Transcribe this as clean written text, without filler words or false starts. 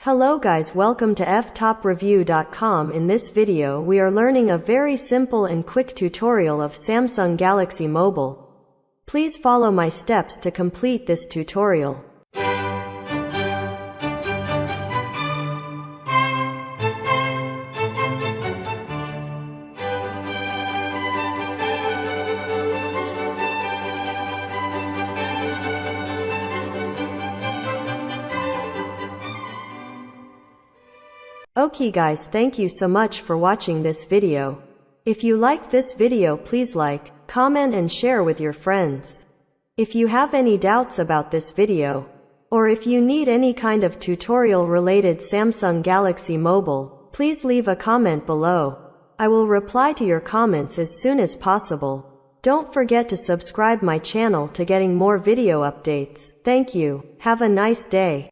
Hello guys, welcome to Ftopreview.com. In this video we are learning a very simple and quick tutorial of Samsung Galaxy Mobile. Please follow my steps to complete this tutorial. Okay guys, thank you so much for watching this video. If you like this video, please like, comment and share with your friends. If you have any doubts about this video, or if you need any kind of tutorial related Samsung Galaxy Mobile, please leave a comment below. I will reply to your comments as soon as possible. Don't forget to subscribe my channel to getting more video updates. Thank you. Have a nice day.